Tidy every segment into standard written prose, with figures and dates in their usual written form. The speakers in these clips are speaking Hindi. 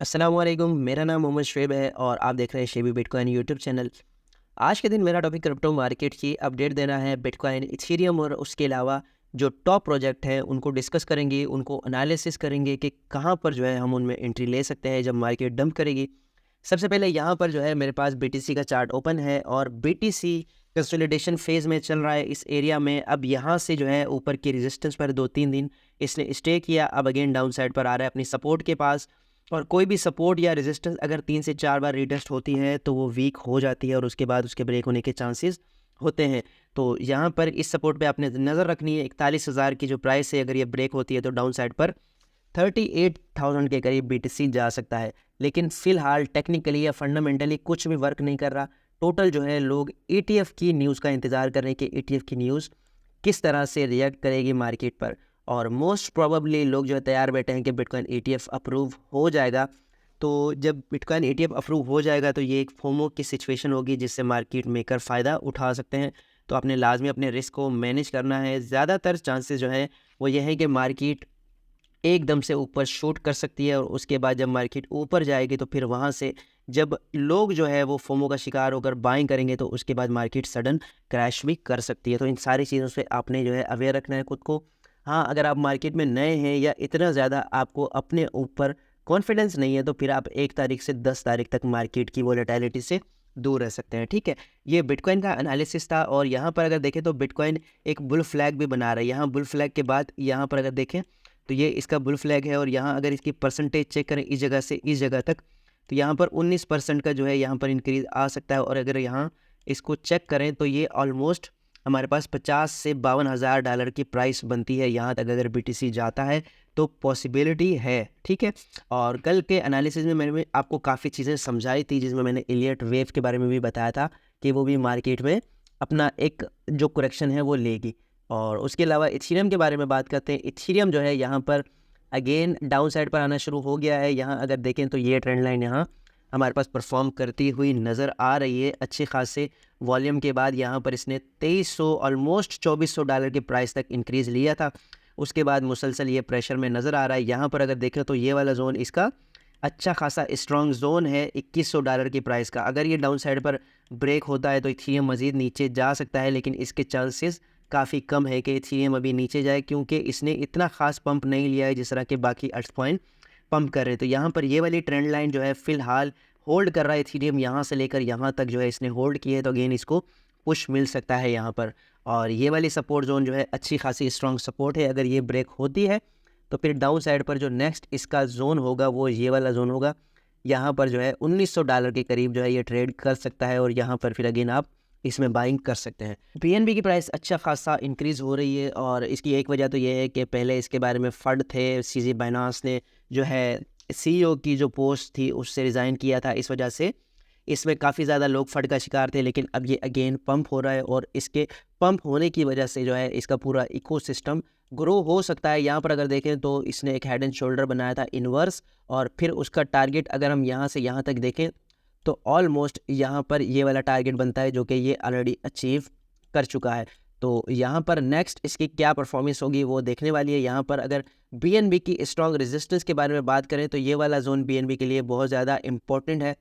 अस्सलाम वालेकुम, मेरा नाम मोहम्मद शुएब है और आप देख रहे हैं शेबी बिटकॉइन यूट्यूब चैनल। आज के दिन मेरा टॉपिक क्रिप्टो मार्केट की अपडेट देना है। बिटकॉइन, इथेरियम और उसके अलावा जो टॉप प्रोजेक्ट हैं उनको डिस्कस करेंगे, उनको एनालिसिस करेंगे कि कहाँ पर जो है हम उनमें एंट्री ले सकते हैं जब मार्केट डंप करेगी। सबसे पहले यहाँ पर जो है मेरे पास बीटीसी का चार्ट ओपन है और बीटीसी कंसोलिडेशन फेज़ में चल रहा है इस एरिया में। अब यहाँ से जो है ऊपर की रेजिस्टेंस पर 2-3 दिन इसने स्टे किया, अब अगेन डाउन साइड पर आ रहा है अपनी सपोर्ट के पास। और कोई भी सपोर्ट या रेजिस्टेंस अगर 3 से 4 बार रीटेस्ट होती है तो वो वीक हो जाती है और उसके बाद उसके ब्रेक होने के चांसेस होते हैं। तो यहाँ पर इस सपोर्ट पे आपने नज़र रखनी है। 41,000 की जो प्राइस है, अगर ये ब्रेक होती है तो डाउन साइड पर 38,000 के करीब बीटीसी जा सकता है। लेकिन फ़िलहाल टेक्निकली या फंडामेंटली कुछ भी वर्क नहीं कर रहा। टोटल जो है लोग ईटीएफ की न्यूज़ का इंतज़ार कर रहे हैं कि ईटीएफ की न्यूज़ किस तरह से रिएक्ट करेगी मार्केट पर। और मोस्ट प्रोबेबली लोग जो है तैयार बैठे हैं कि बिटकॉइन ईटीएफ अप्रूव हो जाएगा। तो जब बिटकॉइन ईटीएफ अप्रूव हो जाएगा तो ये एक फोमो की सिचुएशन होगी जिससे मार्केट मेकर फ़ायदा उठा सकते हैं। तो आपने लाजमी अपने रिस्क को मैनेज करना है। ज़्यादातर चांसेस जो है वो ये है कि मार्केट एकदम से ऊपर शूट कर सकती है और उसके बाद जब मार्केट ऊपर जाएगी तो फिर वहाँ से जब लोग जो है वो फोमो का शिकार होकर बाइंग करेंगे तो उसके बाद मार्केट सडन क्रैश भी कर सकती है। तो इन सारी चीज़ों से आपने जो है अवेयर रखना है खुद को। हाँ, अगर आप मार्केट में नए हैं या इतना ज़्यादा आपको अपने ऊपर कॉन्फिडेंस नहीं है तो फिर आप 1 तारीख से 10 तारीख तक मार्केट की वोलेटिलिटी से दूर रह सकते हैं। ठीक है, ये बिटकॉइन का एनालिसिस था। और यहाँ पर अगर देखें तो बिटकॉइन एक बुल फ्लैग भी बना रहा है। यहाँ बुल फ्लैग के बाद यहाँ पर अगर देखें तो ये इसका बुल फ्लैग है। और यहाँ अगर इसकी परसेंटेज चेक करें इस जगह से इस जगह तक, तो यहाँ पर 19% का जो है यहाँ पर इंक्रीज़ आ सकता है। और अगर यहाँ इसको चेक करें तो ये ऑलमोस्ट हमारे पास 50 से 52,000 डॉलर की प्राइस बनती है। यहाँ तक अगर बीटीसी जाता है तो पॉसिबिलिटी है। ठीक है, और कल के एनालिसिस में मैंने आपको काफ़ी चीज़ें समझाई थी जिसमें मैंने इलियट वेव के बारे में भी बताया था कि वो भी मार्केट में अपना एक जो करेक्शन है वो लेगी। और उसके अलावा इथेरियम के बारे में बात करते हैं। इथेरियम जो है यहाँ पर अगेन डाउन साइड पर आना शुरू हो गया है। यहाँ अगर देखें तो ये ट्रेंड लाइन यहाँ हमारे पास परफॉर्म करती हुई नज़र आ रही है। अच्छे खासे वॉल्यूम के बाद यहाँ पर इसने 2300 ऑलमोस्ट 2400 डॉलर के प्राइस तक इंक्रीज़ लिया था। उसके बाद मुसलसल ये प्रेशर में नज़र आ रहा है। यहाँ पर अगर देखें तो ये वाला जोन इसका अच्छा खासा स्ट्रॉन्ग जोन है 2100 डॉलर की प्राइस का। अगर ये डाउन साइड पर ब्रेक होता है तो इथेरियम मज़ीद नीचे जा सकता है, लेकिन इसके चांसेस काफ़ी कम है कि इथेरियम अभी नीचे जाए क्योंकि इसने इतना ख़ास पंप नहीं लिया है जिस तरह के बाकी अल्ट कॉइन पंप कर रहे हैं। तो यहाँ पर ये वाली ट्रेंड लाइन जो है फ़िलहाल होल्ड कर रहा है। इथेरियम यहाँ से लेकर यहाँ तक जो है इसने होल्ड किया है, तो अगेन इसको पुश मिल सकता है यहाँ पर। और ये वाली सपोर्ट जोन जो है अच्छी खासी स्ट्रॉन्ग सपोर्ट है। अगर ये ब्रेक होती है तो फिर डाउन साइड पर जो नेक्स्ट इसका जोन होगा वो ये वाला जोन होगा। यहाँ पर जो है 1900 डॉलर के करीब जो है ये ट्रेड कर सकता है और यहाँ पर फिर अगेन आप इसमें बाइंग कर सकते हैं। पीएनबी की प्राइस अच्छा खासा इंक्रीज़ हो रही है और इसकी एक वजह तो ये है कि पहले इसके बारे में फंड थे। सीजी बाइनांस ने जो है सीईओ की जो पोस्ट थी उससे रिज़ाइन किया था। इस वजह से इसमें काफ़ी ज़्यादा लोग फंड का शिकार थे, लेकिन अब ये अगेन पंप हो रहा है और इसके पंप होने की वजह से जो है इसका पूरा इकोसिस्टम ग्रो हो सकता है। यहाँ पर अगर देखें तो इसने एक हेड एंड शोल्डर बनाया था इन्वर्स और फिर उसका टारगेट अगर हम यहाँ से यहाँ तक देखें तो ऑलमोस्ट यहाँ पर ये वाला टारगेट बनता है जो कि ये ऑलरेडी अचीव कर चुका है। तो यहाँ पर नेक्स्ट इसकी क्या परफॉर्मेंस होगी वो देखने वाली है। यहाँ पर अगर बीएनबी की स्ट्रॉन्ग रेजिस्टेंस के बारे में बात करें तो ये वाला जोन बीएनबी के लिए बहुत ज़्यादा इंपॉर्टेंट है,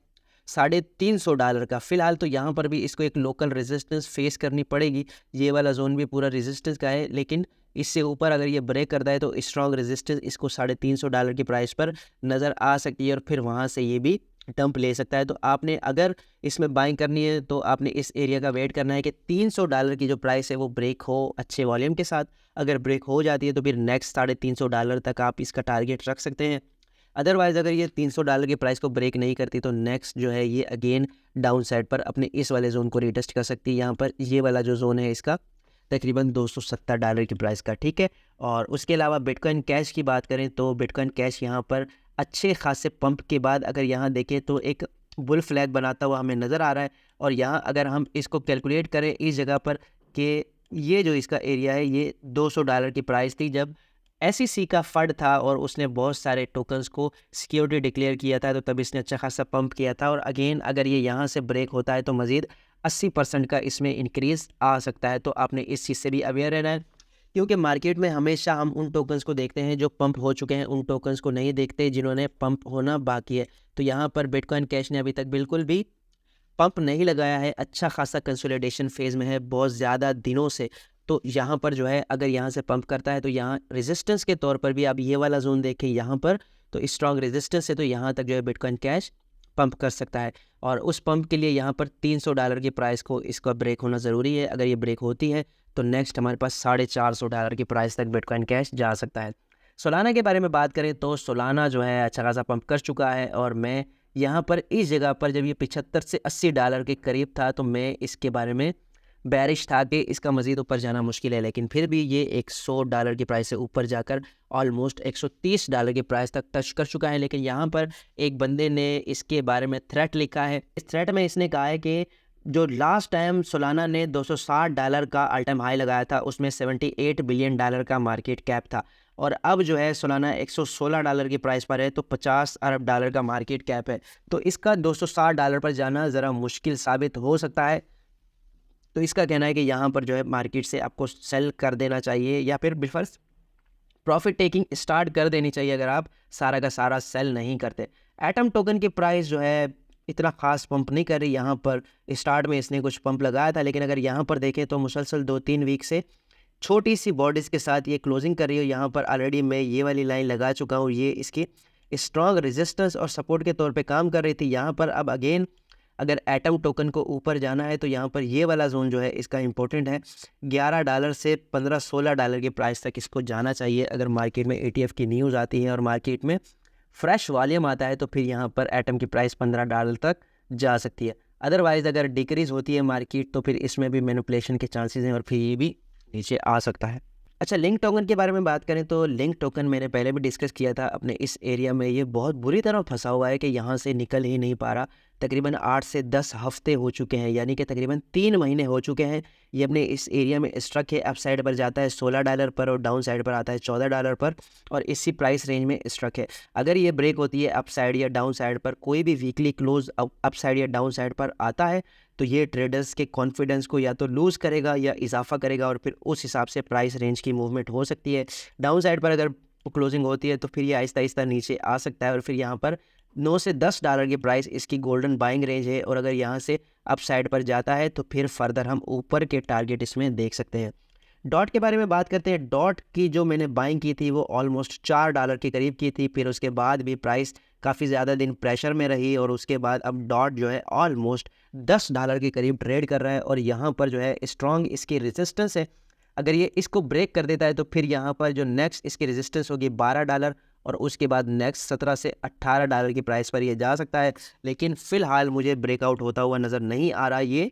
$350 का। फ़िलहाल तो यहाँ पर भी इसको एक लोकल रेजिस्टेंस फेस करनी पड़ेगी। ये वाला जोन भी पूरा रेजिस्टेंस का है, लेकिन इससे ऊपर अगर ये ब्रेक करता है तो स्ट्रॉन्ग रेजिस्टेंस इसको $350 की प्राइस पर नज़र आ सकती है और फिर वहाँ से ये भी डंप ले सकता है। तो आपने अगर इसमें बाइंग करनी है तो आपने इस एरिया का वेट करना है कि $300 की जो प्राइस है वो ब्रेक हो अच्छे वॉल्यूम के साथ। अगर ब्रेक हो जाती है तो फिर नेक्स्ट $350 तक आप इसका टारगेट रख सकते हैं। अदरवाइज़ अगर ये $300 की प्राइस को ब्रेक नहीं करती तो नेक्स्ट जो है ये अगेन डाउन साइड पर अपने इस वाले जोन को रिटेस्ट कर सकती है। यहाँ पर ये वाला जो जोन है इसका तकरीबन $270 की प्राइस का। ठीक है, और उसके अलावा बिटकॉइन कैश की बात करें तो बिटकॉइन कैश यहाँ पर अच्छे खासे पंप के बाद अगर यहाँ देखें तो एक बुल फ्लैग बनाता हुआ हमें नज़र आ रहा है। और यहाँ अगर हम इसको कैलकुलेट करें इस जगह पर कि ये जो इसका एरिया है ये $200 की प्राइस थी जब एसईसी का फंड था और उसने बहुत सारे टोकन्स को सिक्योरिटी डिक्लेयर किया था, तो तब इसने अच्छा खासा पंप किया था। और अगेन अगर ये यहाँ से ब्रेक होता है तो मज़ीद 80% का इसमें इंक्रीज़ आ सकता है। तो आपने इस चीज़ से भी अवेयर रहना है। क्योंकि मार्केट में हमेशा हम उन टोकन्स को देखते हैं जो पंप हो चुके हैं, उन टोकन्स को नहीं देखते जिन्होंने पंप होना बाकी है। तो यहाँ पर बिटकॉइन कैश ने अभी तक बिल्कुल भी पंप नहीं लगाया है, अच्छा खासा कंसोलिडेशन फेज़ में है बहुत ज़्यादा दिनों से। तो यहाँ पर जो है अगर यहाँ से पंप करता है तो यहाँ रेजिस्टेंस के तौर पर भी आप ये वाला जोन देखें यहाँ पर, तो स्ट्रॉन्ग रेजिस्टेंस है, तो यहाँ तक जो है बिटकॉइन कैश पंप कर सकता है। और उस पंप के लिए यहाँ पर $300 की प्राइस को इसका ब्रेक होना ज़रूरी है। अगर ये ब्रेक होती है तो नेक्स्ट हमारे पास $450 की प्राइस तक बिटकॉइन कैश जा सकता है। सोलाना के बारे में बात करें तो सोलाना जो है अच्छा खासा पंप कर चुका है, और मैं यहाँ पर इस जगह पर जब ये $75 से $80 के करीब था तो मैं इसके बारे में बैरिश था कि इसका मज़ीद ऊपर जाना मुश्किल है, लेकिन फिर भी ये $100 की प्राइस से ऊपर जाकर ऑलमोस्ट $130 की प्राइस तक टच कर चुका है। लेकिन यहाँ पर एक बंदे ने इसके बारे में थ्रेट लिखा है। इस थ्रेट में इसने कहा है कि जो लास्ट टाइम सोलाना ने $260 का ऑल टाइम हाई लगाया था उसमें $78 बिलियन का मार्केट कैप था, और अब जो है सोलाना $116 की प्राइस पर है, तो $50 अरब का मार्केट कैप है। तो इसका $260 पर जाना ज़रा मुश्किल साबित हो सकता है। तो इसका कहना है कि यहाँ पर जो है मार्केट से आपको सेल कर देना चाहिए या फिर बिफर्स प्रॉफिट टेकिंग स्टार्ट कर देनी चाहिए अगर आप सारा का सारा सेल नहीं करते। एटम टोकन की प्राइस जो है इतना खास पंप नहीं कर रही। यहाँ पर स्टार्ट में इसने कुछ पंप लगाया था, लेकिन अगर यहाँ पर देखें तो मुसलसल 2-3 वीक से छोटी सी बॉडीज़ के साथ ये क्लोजिंग कर रही है। यहाँ पर ऑलरेडी मैं ये वाली लाइन लगा चुका हूँ, ये इसकी स्ट्रॉन्ग रेजिस्टेंस और सपोर्ट के तौर पे काम कर रही थी। यहाँ पर अब अगेन अगर एटम टोकन को ऊपर जाना है तो यहाँ पर ये वाला जोन जो है इसका इंपॉर्टेंट है। $11 से $15-16 की प्राइस तक इसको जाना चाहिए। अगर मार्केट में ETF की न्यूज़ आती है और मार्केट में फ्रेश वॉल्यूम आता है तो फिर यहाँ पर एटम की प्राइस $15 तक जा सकती है। अदरवाइज़ अगर डिक्रीज़ होती है मार्केट तो फिर इसमें भी मैनिपुलेशन के चांसेस हैं और फिर ये भी नीचे आ सकता है। अच्छा, लिंक टोकन के बारे में बात करें तो लिंक टोकन मैंने पहले भी डिस्कस किया था अपने इस एरिया में। ये बहुत बुरी तरह फंसा हुआ है कि यहाँ से निकल ही नहीं पा रहा। तकरीबन 8 से 10 हफ्ते हो चुके हैं, यानी कि तकरीबन 3 महीने हो चुके हैं ये अपने इस एरिया में स्ट्रक है। अप साइड पर जाता है $16 पर और डाउन साइड पर आता है $14 पर, और इसी प्राइस रेंज में स्ट्रक है। अगर ये ब्रेक होती है अप साइड या डाउन साइड पर, कोई भी वीकली क्लोज अप साइड या डाउन साइड पर आता है तो ये ट्रेडर्स के कॉन्फिडेंस को या तो लूज़ करेगा या इजाफा करेगा, और फिर उस हिसाब से प्राइस रेंज की मूवमेंट हो सकती है। डाउन साइड पर अगर क्लोजिंग होती है तो फिर ये आहिस्ता आहिस्ता नीचे आ सकता है, और फिर यहाँ पर $9 से $10 की प्राइस इसकी गोल्डन बाइंग रेंज है। और अगर यहाँ से अप साइड पर जाता है तो फिर फर्दर हम ऊपर के टारगेट इसमें देख सकते हैं। डॉट के बारे में बात करते हैं। डॉट की जो मैंने बाइंग की थी वो ऑलमोस्ट $4 के करीब की थी, फिर उसके बाद भी प्राइस काफ़ी ज़्यादा दिन प्रेशर में रही, और उसके बाद अब डॉट जो है ऑलमोस्ट $10 के करीब ट्रेड कर रहा है। और यहाँ पर जो है स्ट्रॉन्ग इसकी रेजिस्टेंस है। अगर ये इसको ब्रेक कर देता है तो फिर यहाँ पर जो नेक्स्ट इसकी रेजिस्टेंस होगी $12, और उसके बाद नेक्स्ट $17 से $18 की प्राइस पर ये जा सकता है। लेकिन फ़िलहाल मुझे ब्रेकआउट होता हुआ नज़र नहीं आ रहा ये,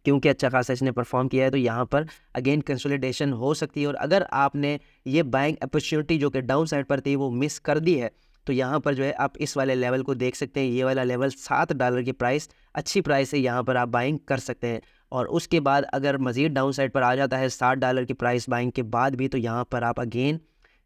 क्योंकि अच्छा खासा इसने परफॉर्म किया है। तो यहाँ पर अगेन कंसोलिडेशन हो सकती है, और अगर आपने ये बाइंग अपॉर्चुनिटी जो कि डाउन साइड पर थी वो मिस कर दी है तो यहाँ पर जो है आप इस वाले लेवल को देख सकते हैं। ये वाला लेवल $7 की प्राइस अच्छी प्राइस है, यहाँ पर आप बाइंग कर सकते हैं। और उसके बाद अगर मज़ीद डाउन साइड पर आ जाता है $60 की प्राइस बाइंग के बाद भी, तो यहाँ पर आप अगेन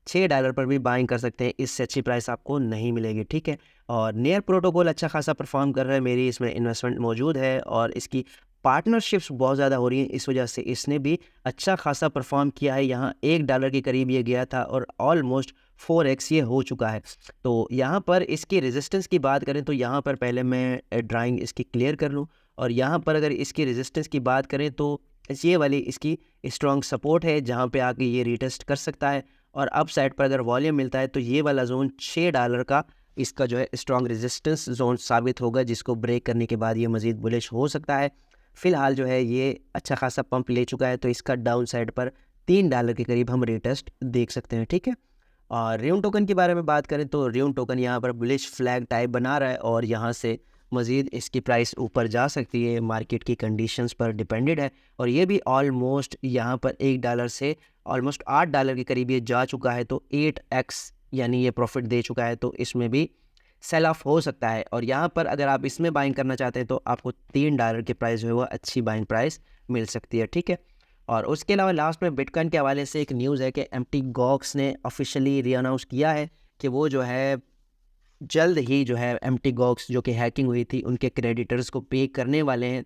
$6 पर भी बाइंग कर सकते हैं। इससे अच्छी प्राइस आपको नहीं मिलेगी, ठीक है। और नेयर प्रोटोकॉल अच्छा खासा परफॉर्म कर रहा है, मेरी इसमें इन्वेस्टमेंट मौजूद है और इसकी पार्टनरशिप्स बहुत ज़्यादा हो रही हैं, इस वजह से इसने भी अच्छा खासा परफॉर्म किया है। यहाँ $1 के करीब ये गया था और ऑलमोस्ट 4x ये हो चुका है। तो यहाँ पर इसकी रेजिस्टेंस की बात करें तो यहाँ पर पहले मैं ड्राइंग इसकी क्लियर कर लूँ, और यहाँ पर अगर इसकी रेजिस्टेंस की बात करें तो ये वाली इसकी स्ट्रॉन्ग सपोर्ट है जहाँ पे आके ये रिटेस्ट कर सकता है। और अप साइड पर अगर वॉल्यूम मिलता है तो ये वाला जोन $6 का इसका जो है स्ट्रॉन्ग रेजिस्टेंस जोन साबित होगा, जिसको ब्रेक करने के बाद ये मज़ीद बुलिश हो सकता है। फ़िलहाल जो है ये अच्छा खासा पंप ले चुका है, तो इसका डाउन साइड पर $3 के करीब हम रिटेस्ट देख सकते हैं, ठीक है। और रियून टोकन के बारे में बात करें तो रियून टोकन यहाँ पर बुलिश फ्लैग टाइप बना रहा है, और यहाँ से मज़ीद इसकी प्राइस ऊपर जा सकती है, मार्केट की कंडीशंस पर डिपेंडेड है। और ये भी ऑलमोस्ट यहाँ पर $1 से ऑलमोस्ट $8 के करीब ये जा चुका है, तो 8x यानी ये प्रॉफिट दे चुका है, तो इसमें भी सेल ऑफ हो सकता है। और यहाँ पर अगर आप इसमें बाइंग करना चाहते हैं तो आपको $3 की प्राइस जो है वो अच्छी बाइंग प्राइस मिल सकती है, ठीक है। और उसके अलावा लास्ट में बिटकॉइन के हवाले से एक न्यूज़ है कि एम्प्टी गॉक्स ने ऑफिशियली रीअनाउंस किया है कि वो जो है जल्द ही जो है एम्प्टी गॉक्स जो कि हैकिंग हुई थी उनके क्रेडिटर्स को पे करने वाले हैं।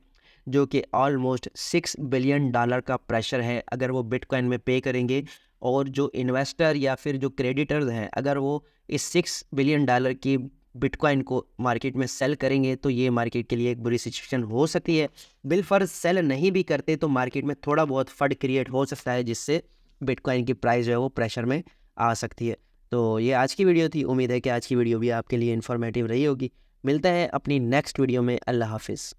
जो कि ऑलमोस्ट $6 बिलियन का प्रेशर है अगर वो बिटकॉइन में पे करेंगे। और जो इन्वेस्टर या फिर जो क्रेडिटर्स हैं अगर वो इस $6 बिलियन की बिटकॉइन को मार्केट में सेल करेंगे तो ये मार्केट के लिए एक बुरी सिचुएशन हो सकती है। बिलफर्ज सेल नहीं भी करते तो मार्केट में थोड़ा बहुत फंड क्रिएट हो सकता है जिससे बिटकॉइन की प्राइस जो है वो प्रेशर में आ सकती है। तो ये आज की वीडियो थी। उम्मीद है कि आज की वीडियो भी आपके लिए इन्फॉर्मेटिव रही होगी। मिलते हैं अपनी नेक्स्ट वीडियो में। अल्लाह हाफिज़।